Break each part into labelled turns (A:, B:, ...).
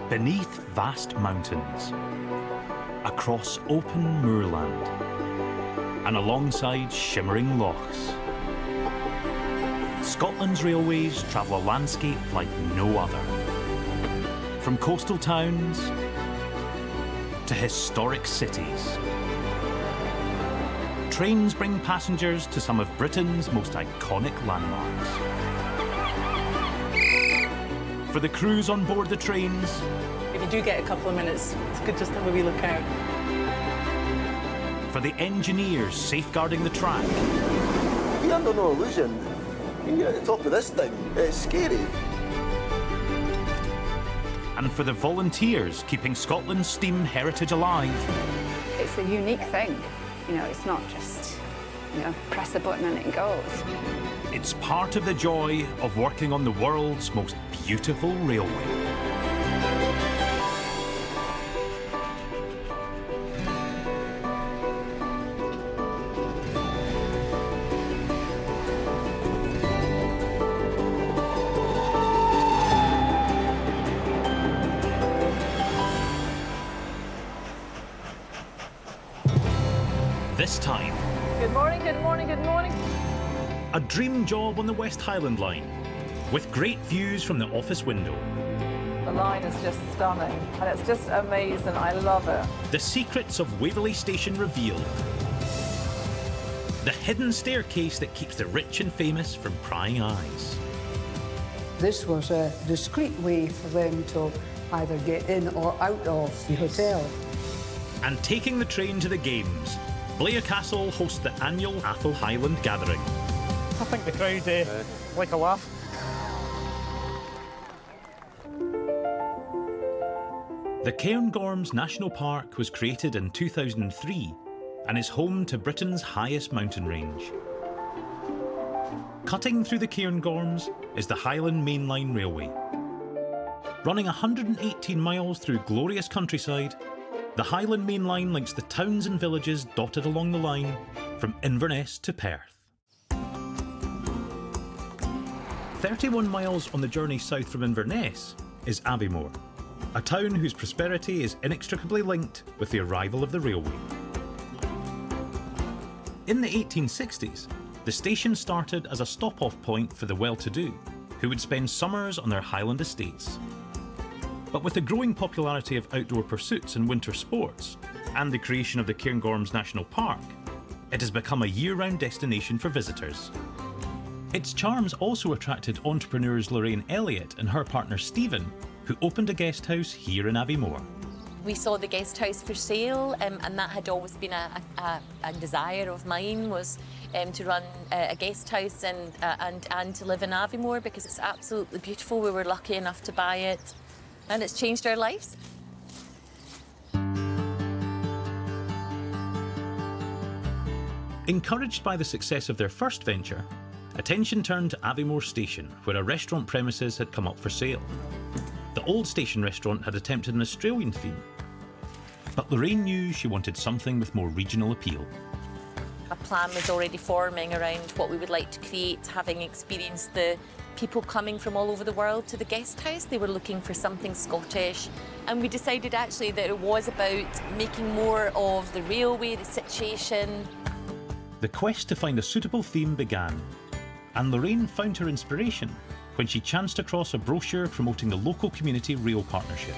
A: Beneath vast mountains, across open moorland, and alongside shimmering lochs, Scotland's railways travel a landscape like no other. From coastal towns to historic cities, trains bring passengers to some of Britain's most iconic landmarks. For the crews on board the trains,
B: if you do get a couple of minutes, it's good just to have a wee look out.
A: For the engineers safeguarding the track,
C: Be under no illusion, when you're at the top of this thing, it's scary.
A: and for the volunteers keeping Scotland's steam heritage alive.
D: It's a unique thing. You know, it's not just, press a button and it goes.
A: It's part of the joy of working on the world's most beautiful railway. This time,
B: Good morning, good morning, good morning.
A: a dream job on the West Highland Line, with great views from the office window.
B: The line is just stunning, and it's just amazing. I love it.
A: The secrets of Waverly Station revealed. The hidden staircase that keeps the rich and famous from prying eyes.
E: This was a discreet way for them to either get in or out of the hotel.
A: And taking the train to the games, Blair Castle hosts the annual Atholl Highland Gathering.
F: I think the crowd like a laugh.
A: The Cairngorms National Park was created in 2003 and is home to Britain's highest mountain range. Cutting through the Cairngorms is the Highland Main Line Railway. Running 118 miles through glorious countryside, the Highland Main Line links the towns and villages dotted along the line from Inverness to Perth. 31 miles on the journey south from Inverness is Aviemore, a town whose prosperity is inextricably linked with the arrival of the railway. In the 1860s, the station started as a stop-off point for the well-to-do, who would spend summers on their Highland estates. But with the growing popularity of outdoor pursuits and winter sports, and the creation of the Cairngorms National Park, it has become a year-round destination for visitors. Its charms also attracted entrepreneurs Lorraine Elliott and her partner Stephen, who opened a guest house here in Aviemore.
G: We saw the guest house for sale, and that had always been a desire of mine, was to run a guest house and to live in Aviemore, because it's absolutely beautiful. We were lucky enough to buy it, and it's changed our lives.
A: Encouraged by the success of their first venture, attention turned to Aviemore Station, where a restaurant premises had come up for sale. The old station restaurant had attempted an Australian theme, but Lorraine knew she wanted something with more regional appeal.
G: A plan was already forming around what we would like to create, having experienced the people coming from all over the world to the guest house. They were looking for something Scottish, and we decided actually that it was about making more of the railway, the situation.
A: The quest to find a suitable theme began, and Lorraine found her inspiration when she chanced across a brochure promoting the local community rail partnership.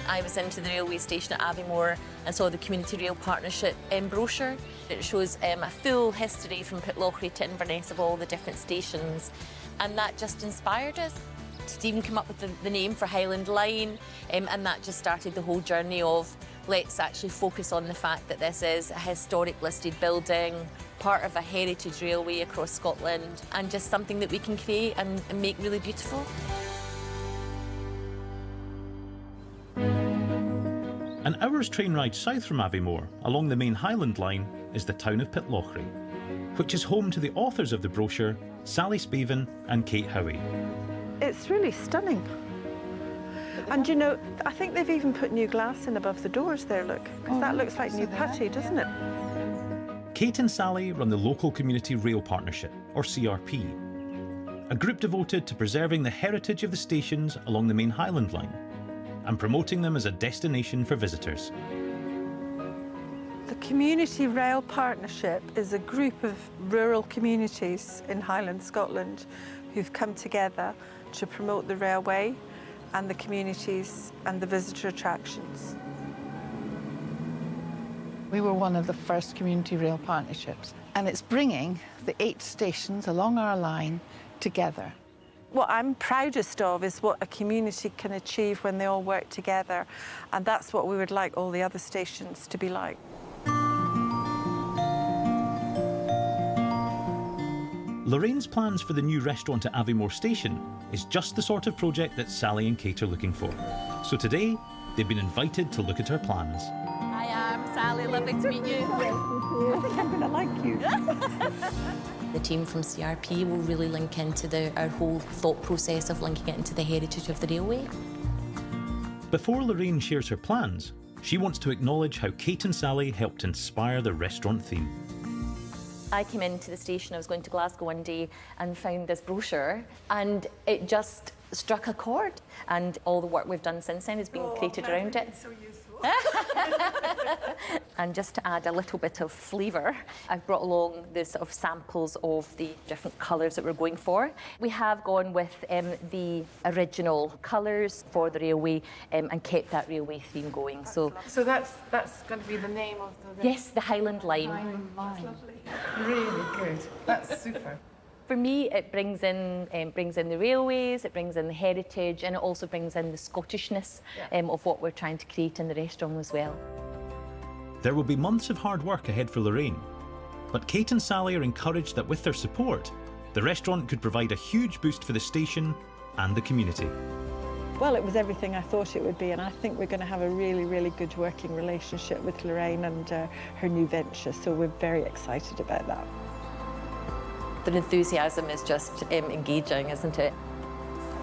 G: I was into the railway station at Aviemore and saw the Community Rail Partnership brochure. It shows a full history from Pitlochry to Inverness of all the different stations, and that just inspired us. Stephen came up with the name for Highland Line, and that just started the whole journey of let's actually focus on the fact that this is a historic listed building, part of a heritage railway across Scotland, and just something that we can create and make really beautiful.
A: An hour's train ride south from Aviemore, along the main Highland Line, is the town of Pitlochry, which is home to the authors of the brochure, Sally Spavin and Kate Howie.
H: It's really stunning. And you know, I think they've even put new glass in above the doors there, look. Because that looks like new putty, doesn't it?
A: Kate and Sally run the local Community Rail Partnership, or CRP, a group devoted to preserving the heritage of the stations along the main Highland Line, and promoting them as a destination for visitors.
H: The Community Rail Partnership is a group of rural communities in Highlands, Scotland, who've come together to promote the railway and the communities and the visitor attractions.
I: We were one of the first community rail partnerships, and it's bringing the 8 stations along our line together.
H: What I'm proudest of is what a community can achieve when they all work together, and that's what we would like all the other stations to be like.
A: Lorraine's plans for the new restaurant at Aviemore Station is just the sort of project that Sally and Kate are looking for. So today, they've been invited to look at her plans.
G: Hi, I'm Sally, lovely to meet you.
H: I think I'm going to like you.
G: The team from CRP will really link into our whole thought process of linking it into the heritage of the railway.
A: Before Lorraine shares her plans, she wants to acknowledge how Kate and Sally helped inspire the restaurant theme.
G: I came into the station, I was going to Glasgow one day and found this brochure, and it just struck a chord. And all the work we've done since then has been created around it.
H: So useful.
G: And just to add a little bit of flavour, I've brought along the sort of samples of the different colours that we're going for. We have gone with the original colours for the railway and kept that railway theme going. So
I: that's going to be the name of the...
G: yes, the Highland Line.
I: Highland Line. Lovely. Really good. That's super.
G: For me, it brings in the railways, it brings in the heritage, and it also brings in the Scottishness of what we're trying to create in the restaurant as well.
A: There will be months of hard work ahead for Lorraine, but Kate and Sally are encouraged that with their support, the restaurant could provide a huge boost for the station and the community.
H: Well, it was everything I thought it would be, and I think we're going to have a really, really good working relationship with Lorraine and her new venture, so we're very excited about that.
G: The enthusiasm is just engaging, isn't it?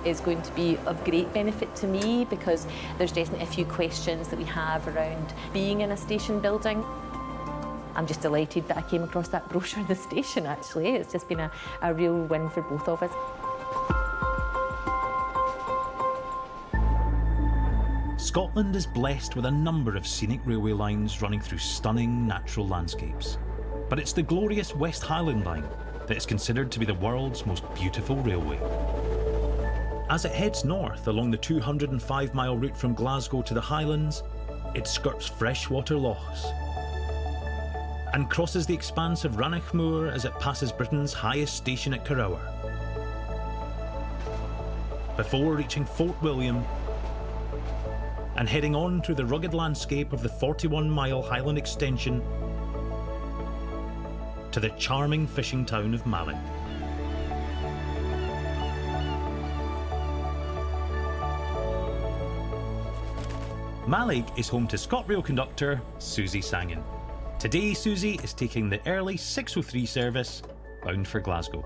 G: It's going to be of great benefit to me because there's definitely a few questions that we have around being in a station building. I'm just delighted that I came across that brochure of the station, actually. It's just been a real win for both of us.
A: Scotland is blessed with a number of scenic railway lines running through stunning natural landscapes. But it's the glorious West Highland Line that is considered to be the world's most beautiful railway. As it heads north along the 205-mile route from Glasgow to the Highlands, it skirts freshwater lochs and crosses the expanse of Ranachmoor as it passes Britain's highest station at Carrower, before reaching Fort William and heading on through the rugged landscape of the 41-mile Highland extension to the charming fishing town of Malling. Malling is home to ScotRail conductor Susie Sangen. Today, Susie is taking the early 6:03 service bound for Glasgow.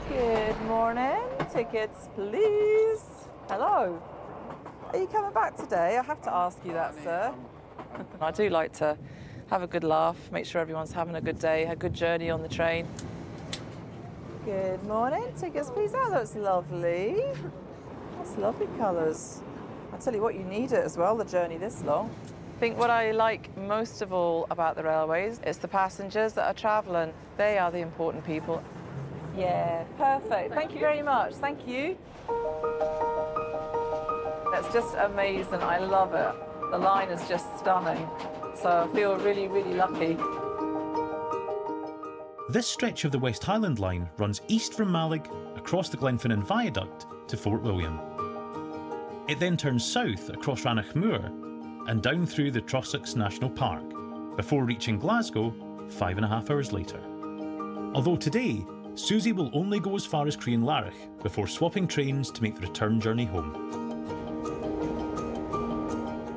B: Good morning. Tickets, please. Hello. Are you coming back today? I have to ask you that, sir. I do like to have a good laugh, make sure everyone's having a good day, a good journey on the train. Good morning. Tickets, please. That looks lovely. That's lovely colours. I tell you what, you need it as well, the journey this long. I think what I like most of all about the railways is the passengers that are travelling. They are the important people. Yeah, perfect. Thank you very much. Thank you. It's just amazing. I love it. The line is just stunning. So I feel really, really lucky.
A: This stretch of the West Highland Line runs east from Malling, across the Glenfinnan Viaduct to Fort William. It then turns south across Ranachmoor and down through the Trossachs National Park, before reaching Glasgow 5.5 hours later. Although today, Susie will only go as far as Crianlarich before swapping trains to make the return journey home.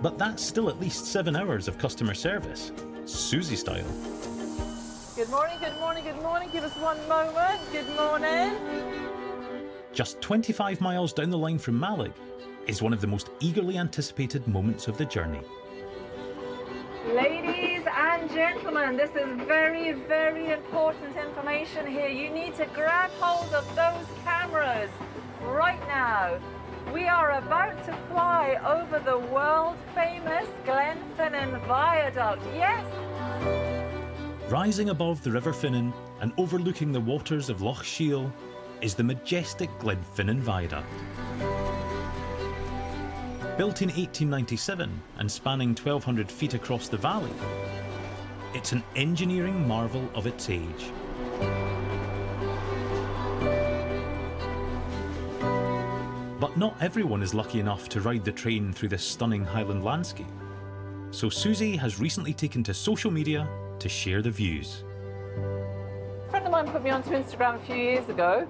A: But that's still at least 7 hours of customer service, Susie style.
B: Good morning, good morning, good morning. Give us one moment. Good morning.
A: Just 25 miles down the line from Malling is one of the most eagerly anticipated moments of the journey.
B: Ladies and gentlemen, this is very, very important information here. You need to grab hold of those cameras. right now. We are about to fly over the world-famous Glenfinnan Viaduct. Yes!
A: Rising above the River Finnan and overlooking the waters of Loch Shiel is the majestic Glenfinnan Viaduct. Built in 1897 and spanning 1,200 feet across the valley, it's an engineering marvel of its age. But not everyone is lucky enough to ride the train through this stunning Highland landscape. So Susie has recently taken to social media to share the views.
B: A friend of mine put me onto Instagram a few years ago,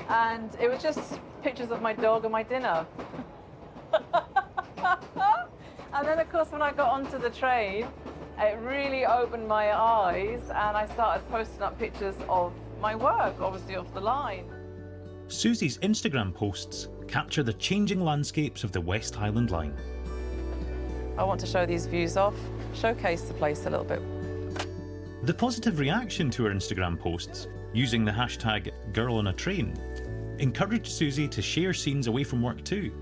B: and it was just pictures of my dog and my dinner. And then, of course, when I got onto the train, it really opened my eyes, and I started posting up pictures of my work, obviously off the line.
A: Susie's Instagram posts capture the changing landscapes of the West Highland Line.
B: I want to show these views off, showcase the place a little bit.
A: The positive reaction to her Instagram posts, using the hashtag #GirlOnATrain, encouraged Susie to share scenes away from work too,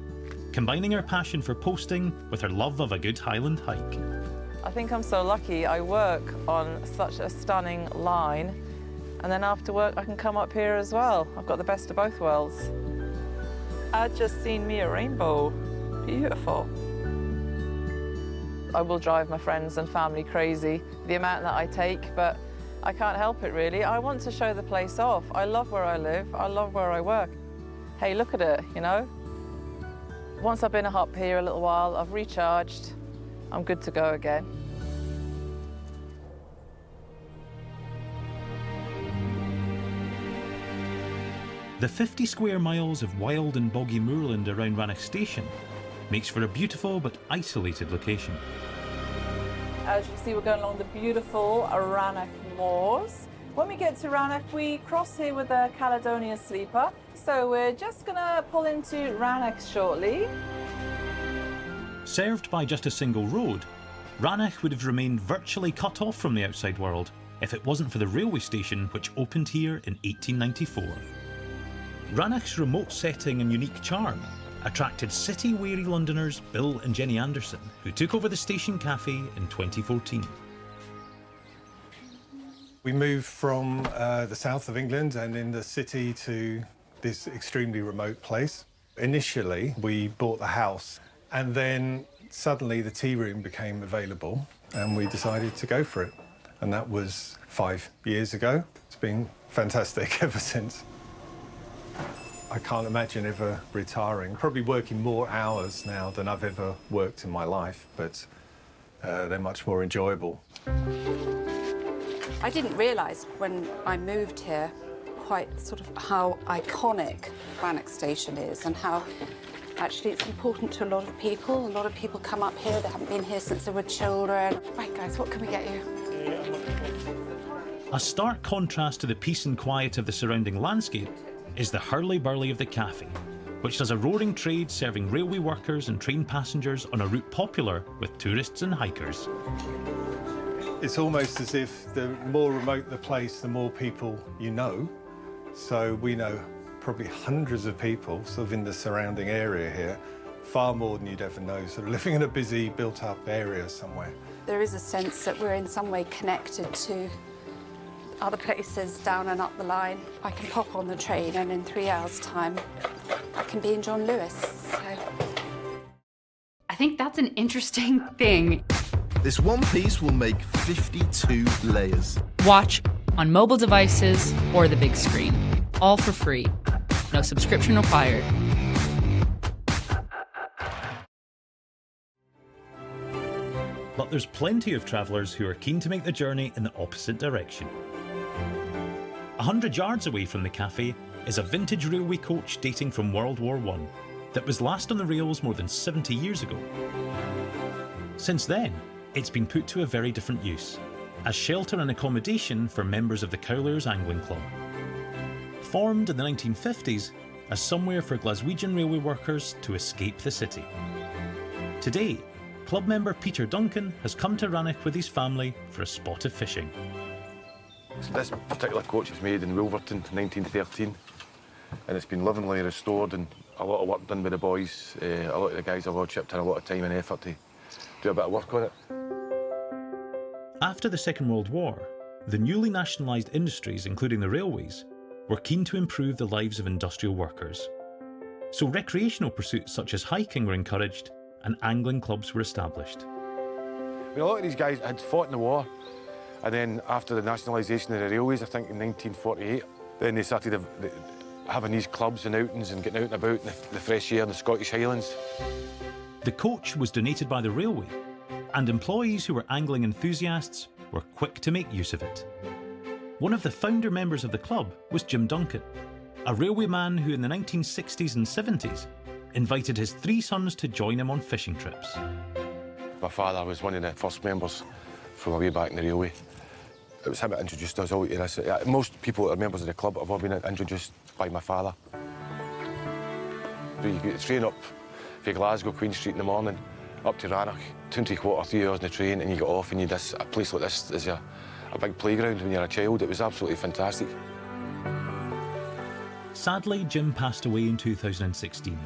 A: combining her passion for posting with her love of a good Highland hike.
B: I think I'm so lucky I work on such a stunning line, and then after work I can come up here as well. I've got the best of both worlds. I've just seen me a rainbow. Beautiful. I will drive my friends and family crazy, the amount that I take, but I can't help it really. I want to show the place off. I love where I live, I love where I work. Hey, look at it, you know? Once I've been up here a little while, I've recharged, I'm good to go again.
A: The 50 square miles of wild and boggy moorland around Rannoch Station makes for a beautiful but isolated location.
B: As you can see, we're going along the beautiful Rannoch Moors. When we get to Rannoch, we cross here with a Caledonia sleeper. So we're just gonna pull into Rannoch shortly.
A: Served by just a single road, Rannoch would have remained virtually cut off from the outside world if it wasn't for the railway station which opened here in 1894. Rannoch's remote setting and unique charm attracted city-weary Londoners Bill and Jenny Anderson, who took over the station cafe in 2014.
J: We moved from the south of England and in the city to this extremely remote place. Initially, we bought the house, and then suddenly the tea room became available, and we decided to go for it. And that was 5 years ago. It's been fantastic ever since. I can't imagine ever retiring. Probably working more hours now than I've ever worked in my life, but they're much more enjoyable.
D: I didn't realise when I moved here quite sort of how iconic Rannoch Station is and how actually it's important to a lot of people. A lot of people come up here, they haven't been here since they were children. Right, guys, what can we get you?
A: A stark contrast to the peace and quiet of the surrounding landscape is the hurly-burly of the cafe, which does a roaring trade serving railway workers and train passengers on a route popular with tourists and hikers.
J: It's almost as if the more remote the place, the more people you know. So we know probably hundreds of people sort of in the surrounding area here, far more than you'd ever know, sort of living in a busy, built-up area somewhere.
D: There is a sense that we're in some way connected to other places down and up the line. I can pop on the train and in 3 hours' time, I can be in John Lewis. So
K: I think that's an interesting thing.
L: This one piece will make 52 layers.
K: Watch on mobile devices or the big screen. All for free. No subscription required.
A: But there's plenty of travellers who are keen to make the journey in the opposite direction. 100 yards away from the cafe is a vintage railway coach dating from World War I that was last on the rails more than 70 years ago. Since then, it's been put to a very different use, as shelter and accommodation for members of the Cowlairs Angling Club. Formed in the 1950s as somewhere for Glaswegian railway workers to escape the city. Today, club member Peter Duncan has come to Rannoch with his family for a spot of fishing.
M: This particular coach was made in Wolverton in 1913. and it's been livingly restored, and a lot of work done by the boys. A lot of the guys have all chipped in a lot of time and effort to do a bit of work on it.
A: After the Second World War, the newly nationalised industries, including the railways, were keen to improve the lives of industrial workers. So recreational pursuits such as hiking were encouraged and angling clubs were established.
M: I mean, a lot of these guys had fought in the war, and then after the nationalisation of the railways, I think in 1948, then they started having these clubs and outings and getting out and about in the fresh air in the Scottish Highlands.
A: The coach was donated by the railway, and employees who were angling enthusiasts were quick to make use of it. One of the founder members of the club was Jim Duncan, a railwayman who in the 1960s and 70s invited his 3 sons to join him on fishing trips.
M: My father was one of the first members from way back in the railway. It was him that introduced us all to this. Most people that are members of the club have all been introduced by my father. You get the train up from Glasgow, Queen Street in the morning, up to Rannoch, 2 3/4, 3 hours in the train, and you get off and a place like this is a big playground when you're a child. It was absolutely fantastic.
A: Sadly, Jim passed away in 2016.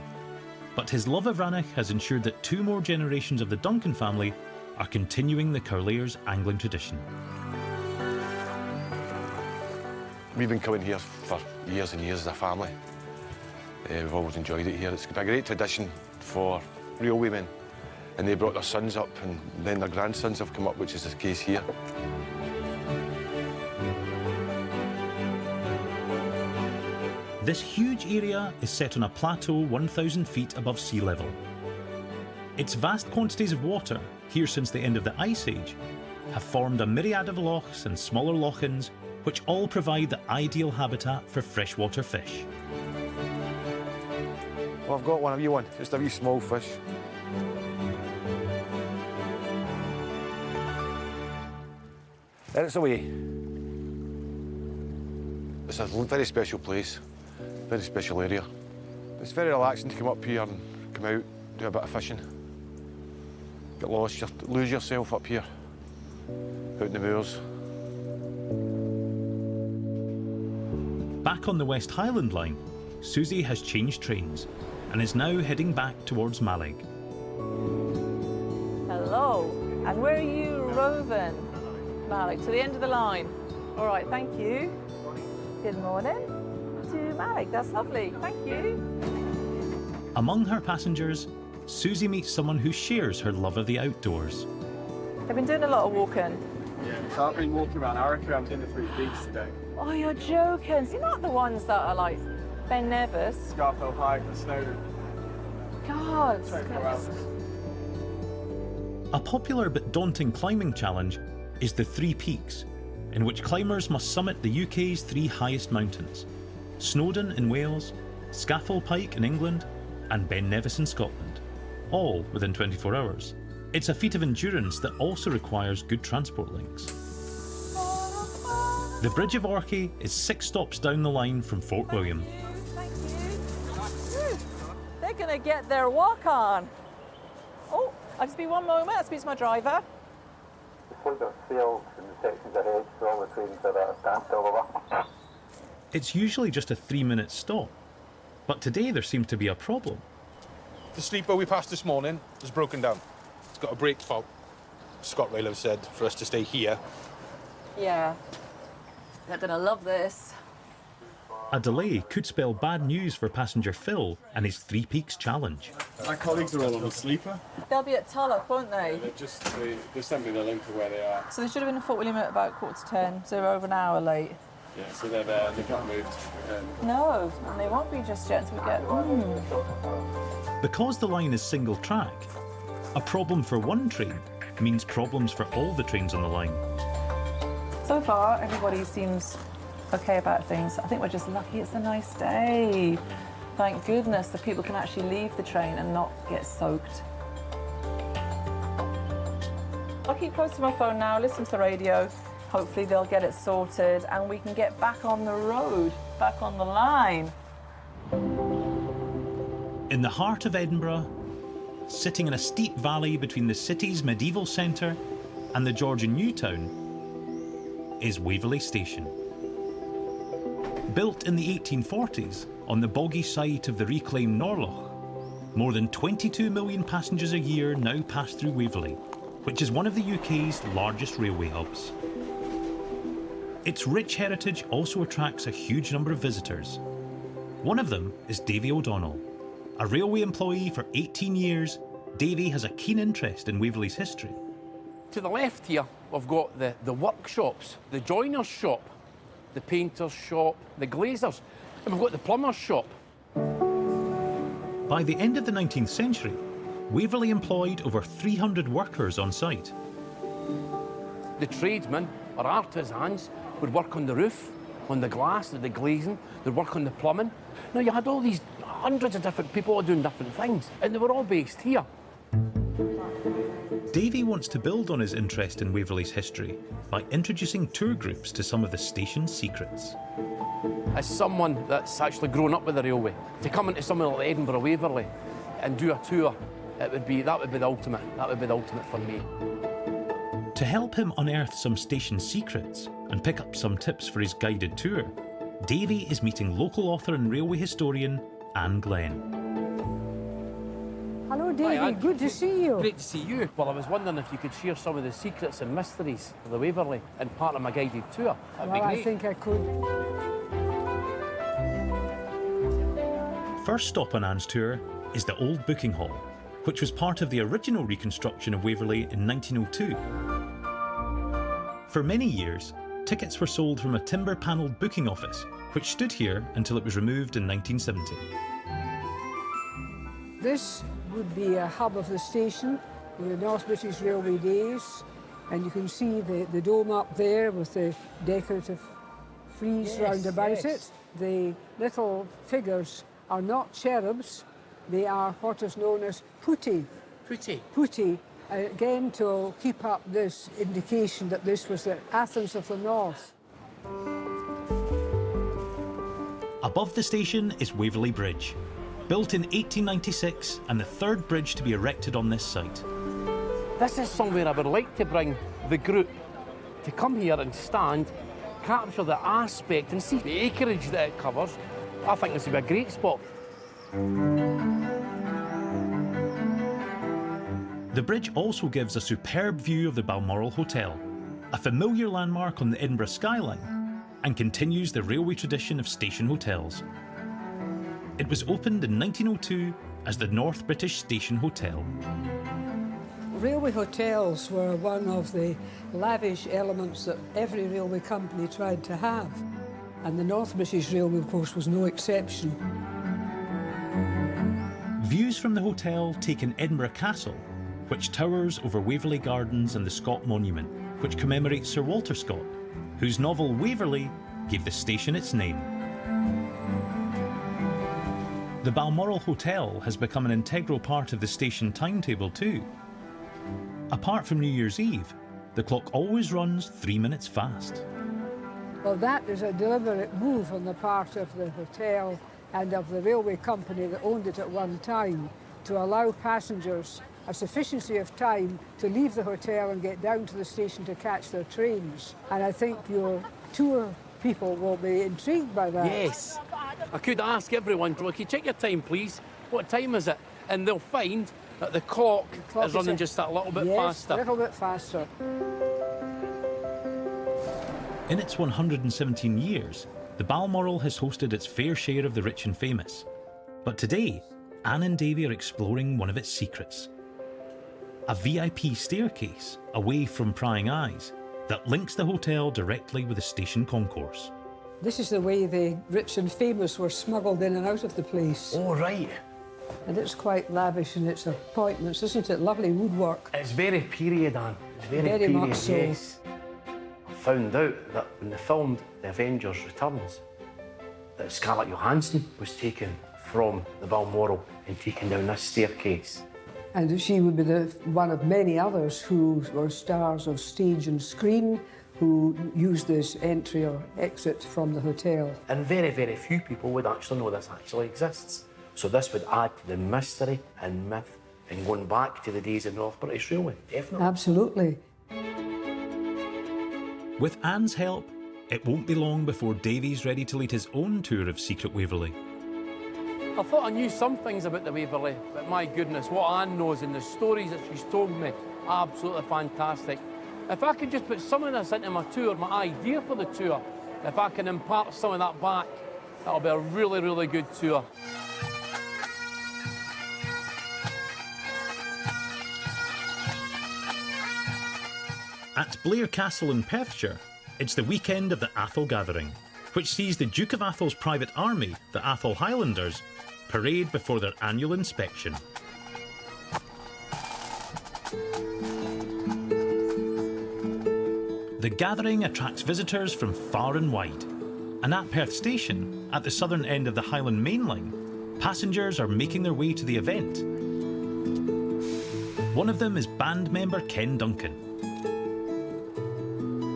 A: But his love of Rannoch has ensured that 2 more generations of the Duncan family are continuing the Cowlayers angling tradition.
M: We've been coming here for years and years as a family. We've always enjoyed it here. It's been a great tradition for railwaymen, and they brought their sons up, and then their grandsons have come up, which is the case here.
A: This huge area is set on a plateau 1,000 feet above sea level. Its vast quantities of water, here since the end of the Ice Age, have formed a myriad of lochs and smaller lochans, which all provide the ideal habitat for freshwater fish.
M: Well, I've got one, a wee one, just a wee small fish. There it's away. It's a very special place, very special area. It's very relaxing to come up here and come out, do a bit of fishing. Get lost, lose yourself up here, out in the moors.
A: Back on the West Highland Line, Susie has changed trains and is now heading back towards Mallaig.
B: Hello, and where are you roving? Mallaig, to the end of the line. All right, thank you. Good morning to Mallaig, that's lovely, thank you.
A: Among her passengers, Susie meets someone who shares her love of the outdoors.
B: I've been doing a lot of walking.
N: Yeah, so I've been walking around Arrow. I'm doing the 3 peaks today.
B: Oh, you're joking. So you're not the ones that are like Ben Nevis.
N: Scarfell High, the Snowdon.
B: God.
A: A popular but daunting climbing challenge is the 3 Peaks, in which climbers must summit the UK's 3 highest mountains: Snowdon in Wales, Scafell Pike in England, and Ben Nevis in Scotland, all within 24 hours. It's a feat of endurance that also requires good transport links. The Bridge of Orchy is 6 stops down the line from Fort William.
B: Thank you. They're going to get their walk on. Oh, I'll just be one moment. I'll speak to my driver.
A: It's usually just a 3-minute stop, but today there seems to be a problem.
O: The sleeper we passed this morning has broken down. It's got a brake fault. ScotRail have said for us to stay here.
B: Yeah, they're going to love this.
A: A delay could spell bad news for passenger Phil and his 3 Peaks challenge.
N: My colleagues are all on the sleeper.
B: They'll be at Tulloch, won't they?
N: They sent me the link to where they are.
B: So they should have been in Fort William at about 10:15, so they're over an hour late.
N: Yeah, so they're there. They can't move.
B: No, and they won't be just yet until we get...
A: Because the line is single track, a problem for one train means problems for all the trains on the line.
B: So far, everybody seems okay about things. I think we're just lucky it's a nice day. Thank goodness that people can actually leave the train and not get soaked. I'll keep close to my phone now, listen to the radio. Hopefully they'll get it sorted and we can get back on the road, back on the line.
A: In the heart of Edinburgh, sitting in a steep valley between the city's medieval centre and the Georgian New Town, is Waverly Station. Built in the 1840s on the boggy site of the reclaimed Norloch, more than 22 million passengers a year now pass through Waverly, which is one of the UK's largest railway hubs. Its rich heritage also attracts a huge number of visitors. One of them is Davy O'Donnell. A railway employee for 18 years, Davy has a keen interest in Waverley's history.
P: To the left here, we've got the workshops, the joiner's shop, the painter's shop, the glazier's, and we've got the plumber's shop.
A: By the end of the 19th century, Waverley employed over 300 workers on site.
P: The tradesmen, or artisans, would work on the roof, on the glass, the glazing, they'd work on the plumbing. Now, you had all these hundreds of different people doing different things, and they were all based here.
A: Davy wants to build on his interest in Waverley's history by introducing tour groups to some of the station's secrets.
P: As someone that's actually grown up with the railway, to come into somewhere like Edinburgh, Waverley, and do a tour, that would be the ultimate. That would be the ultimate for me.
A: To help him unearth some station secrets and pick up some tips for his guided tour, Davy is meeting local author and railway historian Anne Glenn.
E: Hello, Davy.
P: Hi, Anne.
E: Good to see you.
P: Great to see you. Well, I was wondering if you could share some of the secrets and mysteries of the Waverley and part of my guided tour. That'd be great.
E: I think I could.
A: First stop on Anne's tour is the old booking hall, which was part of the original reconstruction of Waverley in 1902. For many years, tickets were sold from a timber-panelled booking office, which stood here until it was removed in 1970.
E: This would be a hub of the station in the North British Railway days, and you can see the dome up there with the decorative frieze round about it. The little figures are not cherubs, they are what is known as putti.
P: Putti?
E: Putti, again to keep up this indication that this was the Athens of the North.
A: Above the station is Waverley Bridge, built in 1896 and the third bridge to be erected on this site.
P: This is somewhere I would like to bring the group to come here and stand, capture the aspect and see the acreage that it covers. I think this would be a great spot.
A: The bridge also gives a superb view of the Balmoral Hotel, a familiar landmark on the Edinburgh skyline, and continues the railway tradition of station hotels. It was opened in 1902 as the North British Station Hotel.
E: Railway hotels were one of the lavish elements that every railway company tried to have. And the North British Railway, of course, was no exception.
A: Views from the hotel take in Edinburgh Castle, which towers over Waverley Gardens and the Scott Monument, which commemorates Sir Walter Scott, whose novel Waverley gave the station its name. The Balmoral Hotel has become an integral part of the station timetable too. Apart from New Year's Eve, the clock always runs 3 minutes fast.
E: Well, that is a deliberate move on the part of the hotel and of the railway company that owned it at one time to allow passengers a sufficiency of time to leave the hotel and get down to the station to catch their trains. And I think your tour people will be intrigued by that.
P: Yes. I could ask everyone, can you check your time, please? What time is it? And they'll find that the clock is running just that little bit faster.
E: Yes, a little bit faster.
A: In its 117 years, the Balmoral has hosted its fair share of the rich and famous. But today, Anne and Davy are exploring one of its secrets. A VIP staircase away from prying eyes that links the hotel directly with the station concourse.
E: This is the way the rich and famous were smuggled in and out of the place.
P: Oh, right.
E: And it's quite lavish in its appointments, isn't it? Lovely woodwork.
P: It's very period, Anne. It's very
E: Very
P: period,
E: much so.
P: yes. I found out that when they filmed The Avengers Returns, that Scarlett Johansson was taken from the Balmoral and taken down this staircase.
E: And she would be one of many others who were stars of stage and screen who used this entry or exit from the hotel.
P: And very, very few people would actually know this actually exists. So this would add to the mystery and myth and going back to the days of North British Railway, definitely.
E: Absolutely.
A: With Anne's help, It won't be long before Davy's ready to lead his own tour of secret Waverly.
P: I thought I knew some things about the Waverly, but my goodness, what Anne knows and the stories that she's told me, absolutely fantastic. If I could just put some of this into my tour, my idea for the tour, if I can impart some of that back, that'll be a really, really good tour.
A: At Blair Castle in Perthshire, it's the weekend of the Atholl Gathering, which sees the Duke of Athol's private army, the Atholl Highlanders, parade before their annual inspection. The gathering attracts visitors from far and wide, and at Perth Station, at the southern end of the Highland Main Line, passengers are making their way to the event. One of them is band member Ken Duncan.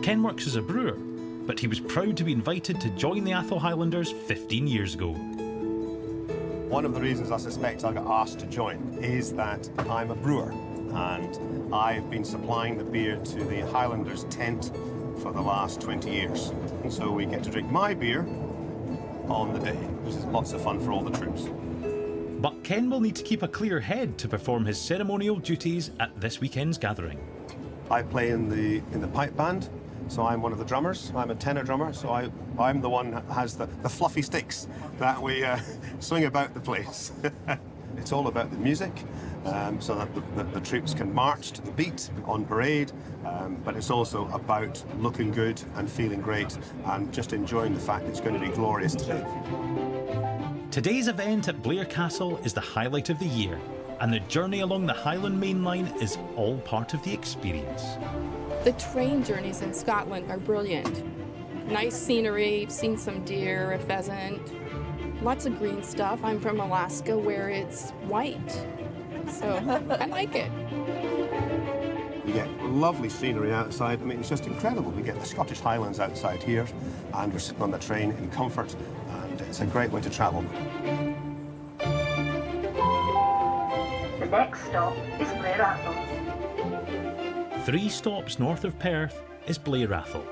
A: Ken works as a brewer, but he was proud to be invited to join the Atholl Highlanders 15 years ago.
Q: One of the reasons I suspect I got asked to join is that I'm a brewer, and I've been supplying the beer to the Highlanders tent for the last 20 years. And so we get to drink my beer on the day, which is lots of fun for all the troops.
A: But Ken will need to keep a clear head to perform his ceremonial duties at this weekend's gathering.
Q: I play in the pipe band. So I'm one of the drummers. I'm a tenor drummer, so I'm the one that has the fluffy sticks that we swing about the place. It's all about the music, so that the troops can march to the beat on parade, but it's also about looking good and feeling great and just enjoying the fact it's going to be glorious today.
A: Today's event at Blair Castle is the highlight of the year, and the journey along the Highland Main Line is all part of the experience.
R: The train journeys in Scotland are brilliant. Nice scenery, seen some deer, a pheasant, lots of green stuff. I'm from Alaska where it's white, so I like it.
Q: We get lovely scenery outside. I mean, it's just incredible. We get the Scottish Highlands outside here, and we're sitting on the train in comfort, and it's a great way to travel.
S: The next stop is Blair Castle.
A: 3 stops north of Perth is Blair Atholl,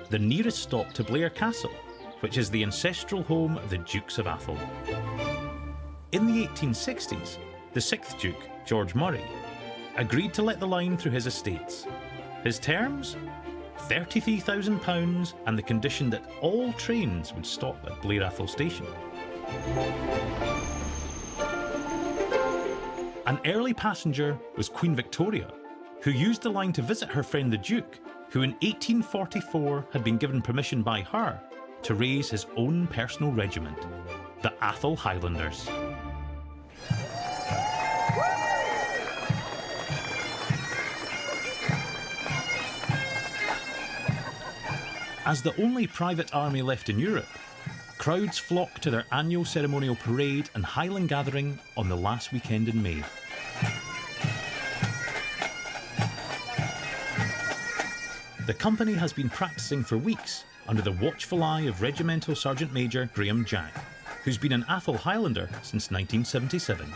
A: the nearest stop to Blair Castle, which is the ancestral home of the Dukes of Atholl. In the 1860s, the 6th Duke, George Murray, agreed to let the line through his estates. His terms? £33,000 and the condition that all trains would stop at Blair Atholl Station. An early passenger was Queen Victoria, who used the line to visit her friend the Duke, who in 1844 had been given permission by her to raise his own personal regiment, the Atholl Highlanders. As the only private army left in Europe, crowds flock to their annual ceremonial parade and Highland gathering on the last weekend in May. The company has been practising for weeks under the watchful eye of Regimental Sergeant Major Graham Jack, who's been an Atholl Highlander since 1977.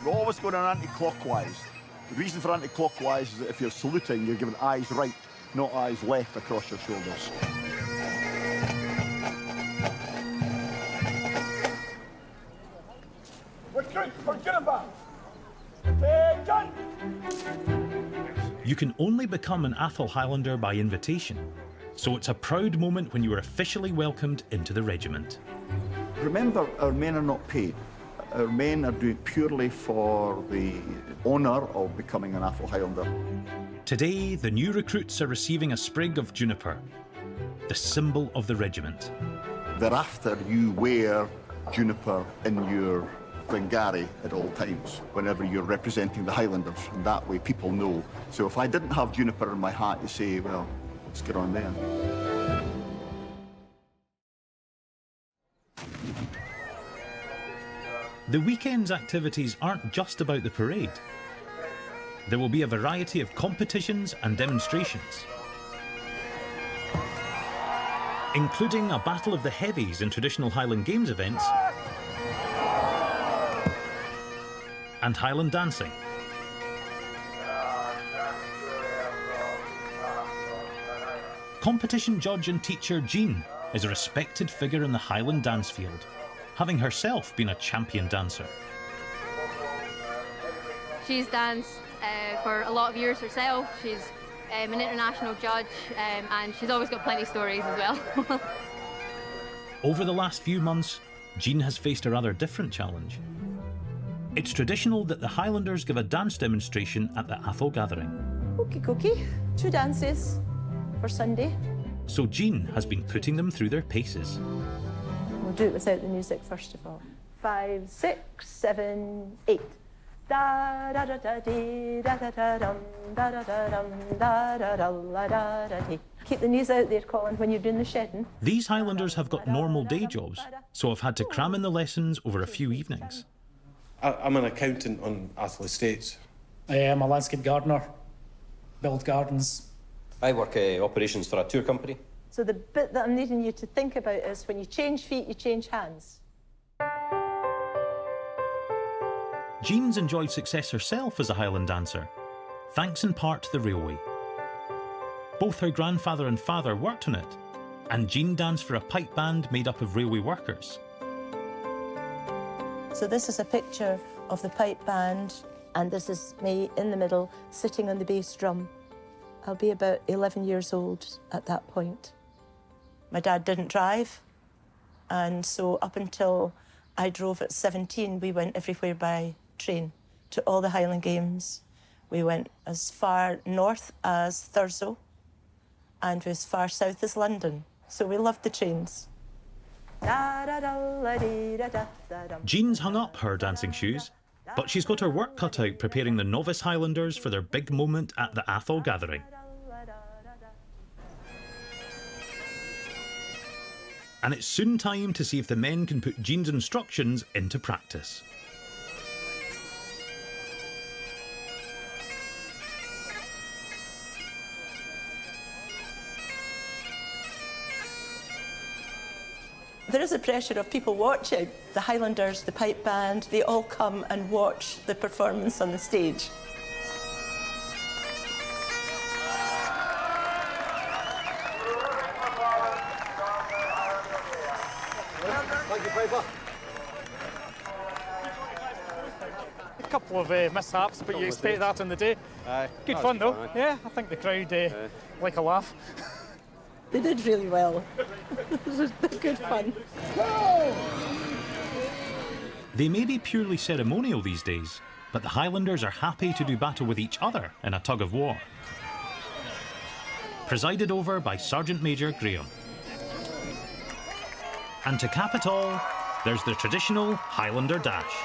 C: We're always going anti-clockwise. The reason for anti-clockwise is that if you're saluting, you're giving eyes right, not eyes left across your shoulders.
A: You can only become an Atholl Highlander by invitation, so it's a proud moment when you are officially welcomed into the regiment.
C: Remember, our men are not paid. Our men are doing it purely for the honour of becoming an Atholl Highlander.
A: Today, the new recruits are receiving a sprig of juniper, the symbol of the regiment.
C: Thereafter, you wear juniper in your Glengarry at all times, whenever you're representing the Highlanders, and that way people know. So if I didn't have juniper in my hat, you say, well, let's get on there.
A: The weekend's activities aren't just about the parade. There will be a variety of competitions and demonstrations, including a Battle of the Heavies in traditional Highland Games events and Highland dancing. competition judge and teacher Jean is a respected figure in the Highland dance field, having herself been a champion dancer.
T: She's danced for a lot of years herself. She's an international judge, and she's always got plenty of stories as well.
A: Over the last few months, Jean has faced a rather different challenge. It's traditional that the Highlanders give a dance demonstration at the Atholl gathering.
U: Okie dokie, 2 dances for Sunday.
A: So Jean has been putting them through their paces.
U: We'll do it without the music first of all. 5, 6, 7, 8. Da da da da dee da da da dum da da da dum da da da la da da dee. Keep the knees out there, Colin, when you're doing the shedding.
A: These Highlanders have got normal day jobs, so have had to cram in the lessons over a few evenings.
V: I'm an accountant on Atholl Estates.
F: I am a landscape gardener, build gardens.
W: I work operations for a tour company.
U: So the bit that I'm needing you to think about is when you change feet, you change hands.
A: Jean's enjoyed success herself as a Highland dancer, thanks in part to the railway. Both her grandfather and father worked on it, and Jean danced for a pipe band made up of railway workers.
U: So this is a picture of the pipe band, and this is me in the middle, sitting on the bass drum. I'll be about 11 years old at that point. My dad didn't drive, and so up until I drove at 17, we went everywhere by train to all the Highland Games. We went as far north as Thurso and as far south as London. So we loved the trains.
A: Jean's hung up her dancing shoes, but she's got her work cut out preparing the novice Highlanders for their big moment at the Atholl gathering. And it's soon time to see if the men can put Jean's instructions into practice.
U: There is a pressure of people watching. The Highlanders, the pipe band, they all come and watch the performance on the stage.
V: Thank you, Piper.
F: A couple of mishaps, but you expect that on the day. Good fun though. Yeah, I think the crowd like a laugh.
U: They did really well. It was good fun.
A: They may be purely ceremonial these days, but the Highlanders are happy to do battle with each other in a tug of war. Presided over by Sergeant Major Graham. And to cap it all, there's the traditional Highlander dash.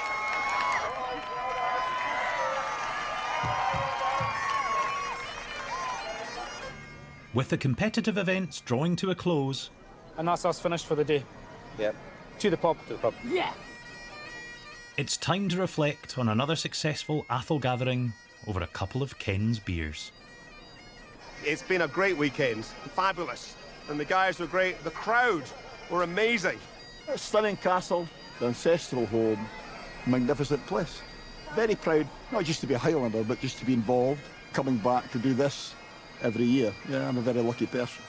A: With the competitive events drawing to a close...
F: And that's us finished for the day.
W: Yep.
F: To the pub.
W: To the pub.
F: Yeah!
A: It's time to reflect on another successful Atholl gathering over a couple of Ken's beers.
Q: It's been a great weekend. Fabulous. And the guys were great. The crowd were amazing.
C: A stunning castle, the ancestral home, magnificent place. Very proud, not just to be a Highlander, but just to be involved, coming back to do this every year. Yeah, I'm a very lucky person.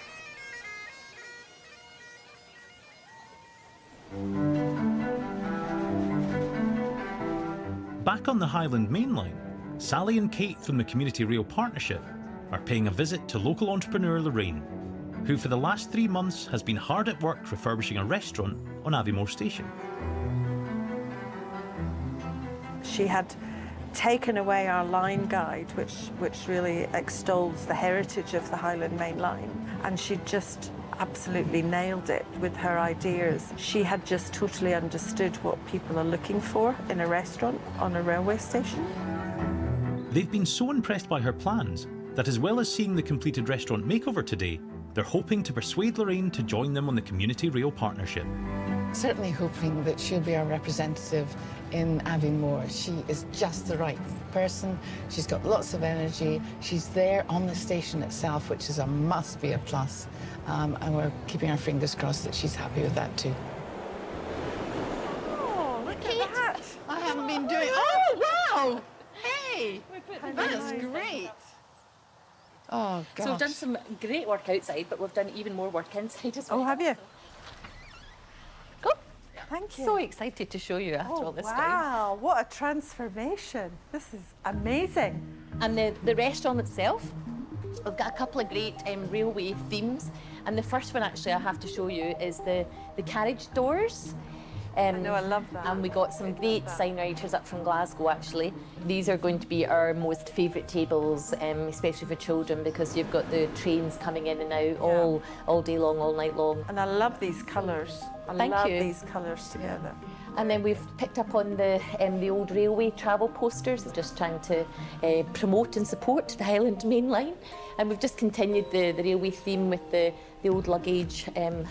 A: Back on the Highland Main Line, Sally and Kate from the Community Rail Partnership are paying a visit to local entrepreneur Lorraine, who for the last 3 months has been hard at work refurbishing a restaurant on Aviemore Station.
H: She had taken away our line guide, which really extols the heritage of the Highland Main Line, and she just absolutely nailed it with her ideas. She had just totally understood what people are looking for in a restaurant on a railway station.
A: They've been so impressed by her plans that, as well as seeing the completed restaurant makeover today, they're hoping to persuade Lorraine to join them on the Community Rail Partnership.
I: Certainly hoping that she'll be our representative in Aviemore. She is just the right person. She's got lots of energy. She's there on the station itself, which is must be a plus. And we're keeping our fingers crossed that she's happy with that too.
H: Oh, look at that!
I: I haven't been doing... Oh, wow! Hey! That's great! Oh, gosh.
D: So we've done some great work outside, but we've done even more work inside as well.
H: Oh, have you?
D: Go.
H: Thank you.
D: So excited to show you after all this time.
H: Wow, what a transformation. This is amazing.
D: And the restaurant itself, we've got a couple of great railway themes. And the first one, actually, I have to show you is the carriage doors.
H: I know, I love that.
D: And we got some great sign writers up from Glasgow, actually. These are going to be our most favourite tables, especially for children, because you've got the trains coming in and out all day long, all night long.
H: And I love these colours. I love these colours together.
D: And then we've picked up on the old railway travel posters, just trying to promote and support the Highland Main Line. And we've just continued the railway theme with the old luggage and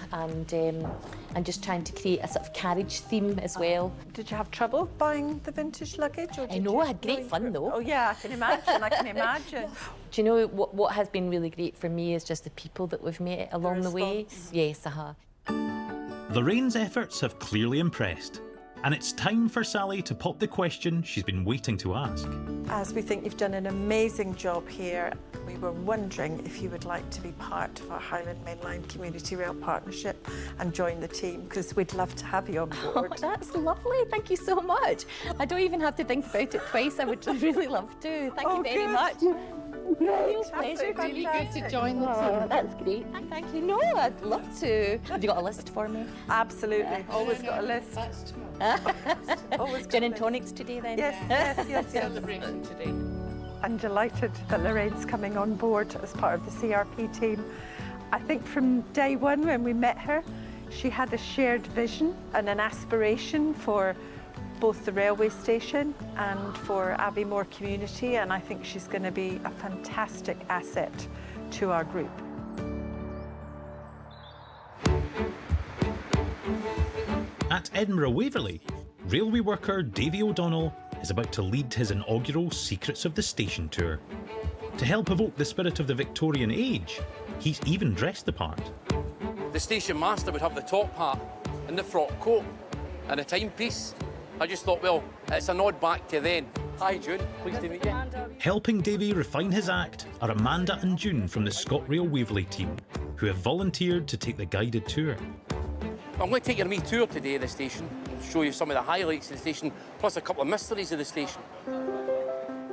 D: just trying to create a sort of carriage theme as well.
H: Did you have trouble buying the vintage luggage? Or
D: I know, I had great fun though.
H: Oh yeah, I can imagine, I can imagine.
D: Do you know what has been really great for me is just the people that we've met along the way. Yes,
A: Lorraine's efforts have clearly impressed. And it's time for Sally to pop the question she's been waiting to ask.
H: As we think you've done an amazing job here, we were wondering if you would like to be part of our Highland Main Line Community Rail Partnership and join the team, because we'd love to have you on board.
D: Oh, that's lovely. Thank you so much. I don't even have to think about it twice. I would really love to. Thank you very much. Real pleasure. Really good to join the team. That's great. Thank you. No, I'd love to. Have you got a list for me?
H: Absolutely. Always got a list.
D: Always gin and tonics today then?
H: Yes.
D: Celebration today.
H: I'm delighted that Lorraine's coming on board as part of the CRP team. I think from day one when we met her, she had a shared vision and an aspiration for both the railway station and for Aviemore community, and I think she's going to be a fantastic asset to our group.
A: At Edinburgh Waverly, railway worker Davy O'Donnell is about to lead his inaugural Secrets of the Station tour. To help evoke the spirit of the Victorian age, he's even dressed the part.
P: The station master would have the top hat and the frock coat and a timepiece. I just thought, well, it's a nod back to then. Hi, June. Pleased to meet you.
A: Helping Davy refine his act are Amanda and June from the ScotRail Waverley team, who have volunteered to take the guided tour.
P: I'm going to take you on a wee tour today of the station and show you some of the highlights of the station, plus a couple of mysteries of the station.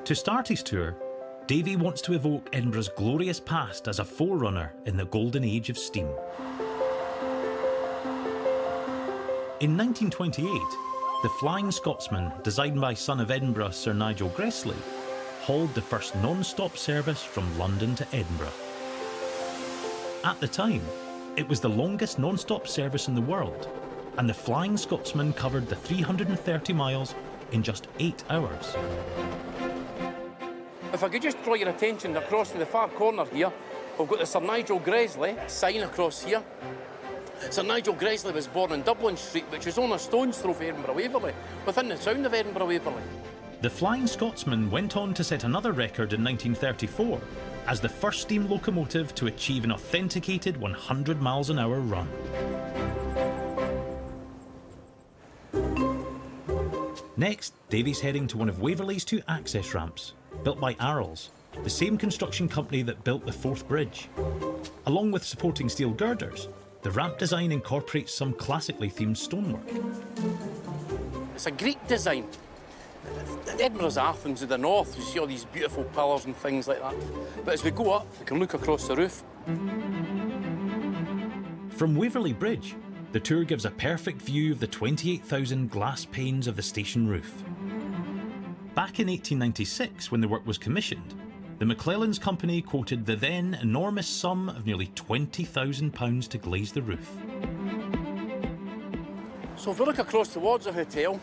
A: To start his tour, Davy wants to evoke Edinburgh's glorious past as a forerunner in the golden age of steam. In 1928, the Flying Scotsman, designed by son of Edinburgh Sir Nigel Gresley, hauled the first non-stop service from London to Edinburgh. At the time, it was the longest non-stop service in the world, and the Flying Scotsman covered the 330 miles in just 8 hours.
P: If I could just draw your attention across to the far corner here, we've got the Sir Nigel Gresley sign across here. Sir Nigel Gresley was born in Dublin Street, which is only a stone's throw from Edinburgh Waverley, within the town of Edinburgh Waverley.
A: The Flying Scotsman went on to set another record in 1934 as the first steam locomotive to achieve an authenticated 100 miles an hour run. Next, Davy's heading to one of Waverley's 2 access ramps, built by Atholl, the same construction company that built the Forth Bridge. Along with supporting steel girders, the ramp design incorporates some classically themed stonework.
P: It's a Greek design. Edinburgh's Athens in the north, you see all these beautiful pillars and things like that. But as we go up, we can look across the roof.
A: From Waverley Bridge, the tour gives a perfect view of the 28,000 glass panes of the station roof. Back in 1896, when the work was commissioned, the McClellan's company quoted the then enormous sum of nearly £20,000 to glaze the roof.
P: So if we look across towards the hotel,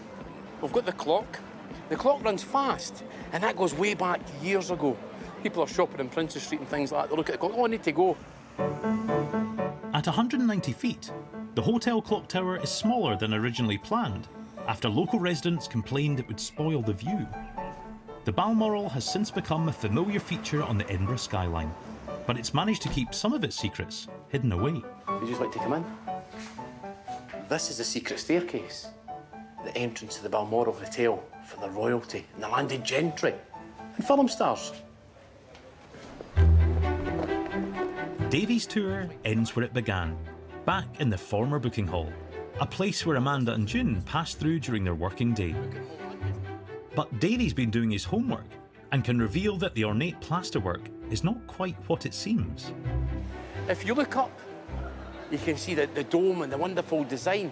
P: we've got the clock. The clock runs fast, and that goes way back years ago. People are shopping in Princess Street and things like that. They look at the clock, oh, I need to go.
A: At 190 feet, the hotel clock tower is smaller than originally planned, after local residents complained it would spoil the view. The Balmoral has since become a familiar feature on the Edinburgh skyline, but it's managed to keep some of its secrets hidden away.
P: Would you just like to come in? This is the secret staircase, the entrance to the Balmoral Hotel for the royalty and the landed gentry and film stars.
A: Davy's tour ends where it began, back in the former booking hall, a place where Amanda and June passed through during their working day. But Davy's been doing his homework and can reveal that the ornate plasterwork is not quite what it seems.
P: If you look up, you can see the dome and the wonderful design.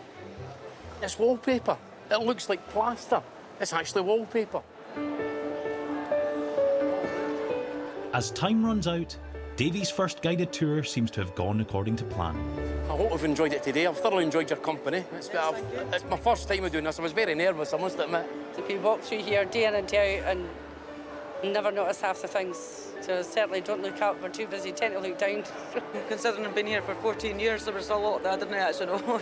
P: It's wallpaper. It looks like plaster. It's actually wallpaper.
A: As time runs out, Davy's first guided tour seems to have gone according to plan.
P: I hope you've enjoyed it today. I've thoroughly enjoyed your company. It's my first time of doing this. I was very nervous, I must admit.
G: To be walked through here day in and day out and never notice half the things. So certainly don't look up, we're too busy, tend to look down.
B: Considering I've been here for 14 years, there was a lot that I didn't actually know.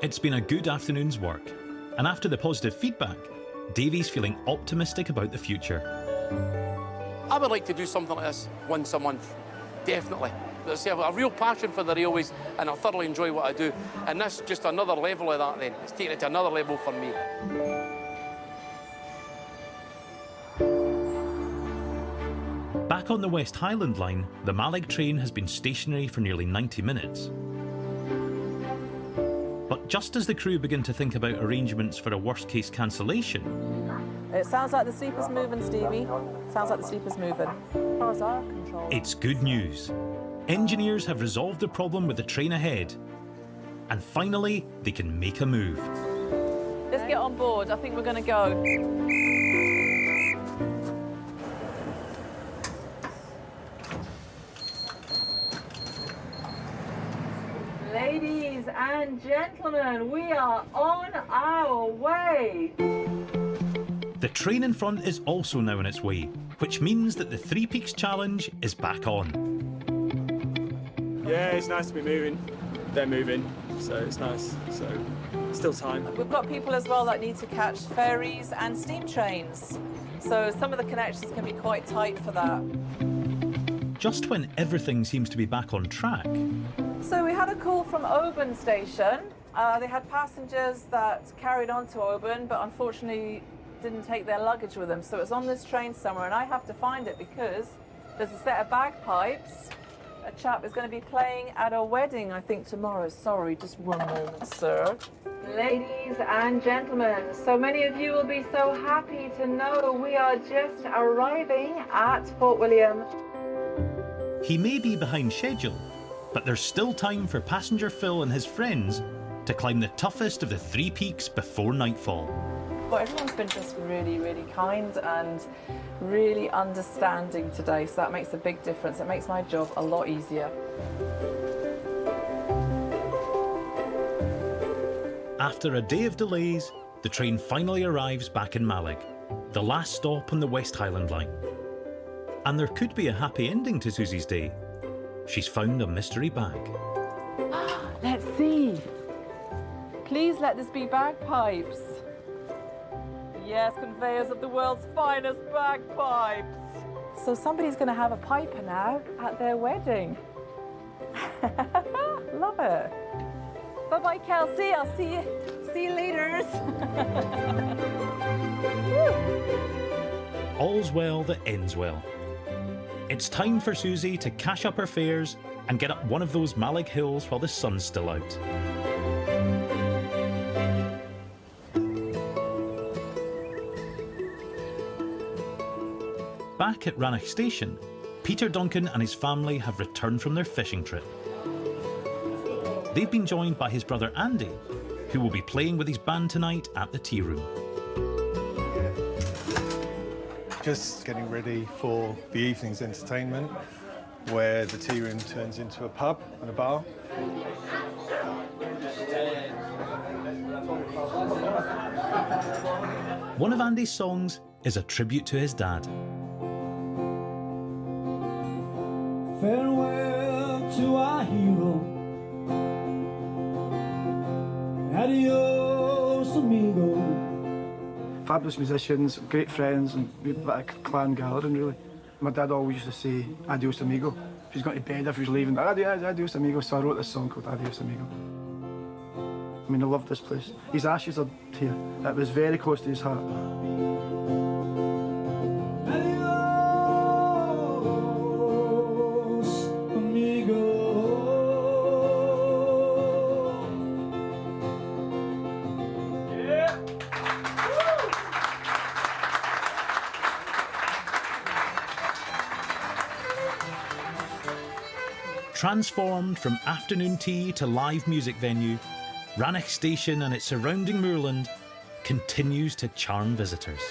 A: It's been a good afternoon's work, and after the positive feedback, Davy's feeling optimistic about the future.
P: I would like to do something like this once a month, definitely. I have a real passion for the railways and I thoroughly enjoy what I do. And this is just another level of that then. It's taking it to another level for me.
A: Back on the West Highland Line, the Mallaig train has been stationary for nearly 90 minutes. But just as the crew begin to think about arrangements for a worst-case cancellation...
B: It sounds like the sleeper's moving, Stevie. Sounds like the sleeper's moving. As far as our control.
A: It's good news. Engineers have resolved the problem with the train ahead. And finally, they can make a move.
B: Let's get on board. I think we're going to go. Ladies and gentlemen, we are on our way.
A: The train in front is also now on its way, which means that the Three Peaks Challenge is back on.
N: Yeah, it's nice to be moving. They're moving, so it's nice. So, still time.
B: We've got people as well that need to catch ferries and steam trains. So some of the connections can be quite tight for that.
A: Just when everything seems to be back on track...
B: So we had a call from Oban station. They had passengers that carried on to Oban, but unfortunately didn't take their luggage with them. So it's on this train somewhere, and I have to find it because there's a set of bagpipes. A chap is going to be playing at a wedding, I think, tomorrow. Sorry, just one moment, sir. Ladies and gentlemen, so many of you will be so happy to know we are just arriving at Fort William.
A: He may be behind schedule, but there's still time for passenger Phil and his friends to climb the toughest of the Three Peaks before nightfall.
B: Well, everyone's been just really, really kind and really understanding today, so that makes a big difference. It makes my job a lot easier.
A: After a day of delays, the train finally arrives back in Mallaig, the last stop on the West Highland Line. And there could be a happy ending to Susie's day. She's found a mystery bag.
B: Let's see. Please let this be bagpipes. Yes, conveyors of the world's finest bagpipes. So somebody's going to have a piper now at their wedding. Love it. Bye-bye, Kelsey. I'll see you later.
A: All's well that ends well. It's time for Susie to cash up her fares and get up one of those Mallaig hills while the sun's still out. Back at Rannoch Station, Peter Duncan and his family have returned from their fishing trip. They've been joined by his brother Andy, who will be playing with his band tonight at the tea room.
J: Just getting ready for the evening's entertainment, where the tea room turns into a pub and a bar.
A: One of Andy's songs is a tribute to his dad.
L: Farewell to our hero. Adios, amigo.
X: Fabulous musicians, great friends, and a bit of clan gathering, really. My dad always used to say, adios, amigo. If he's going to bed, if he's leaving, adios, amigo. So I wrote this song called Adios, amigo. I mean, I love this place. His ashes are here. It was very close to his heart.
L: Adios, amigo.
A: Transformed from afternoon tea to live music venue, Rannoch Station and its surrounding moorland continues to charm visitors.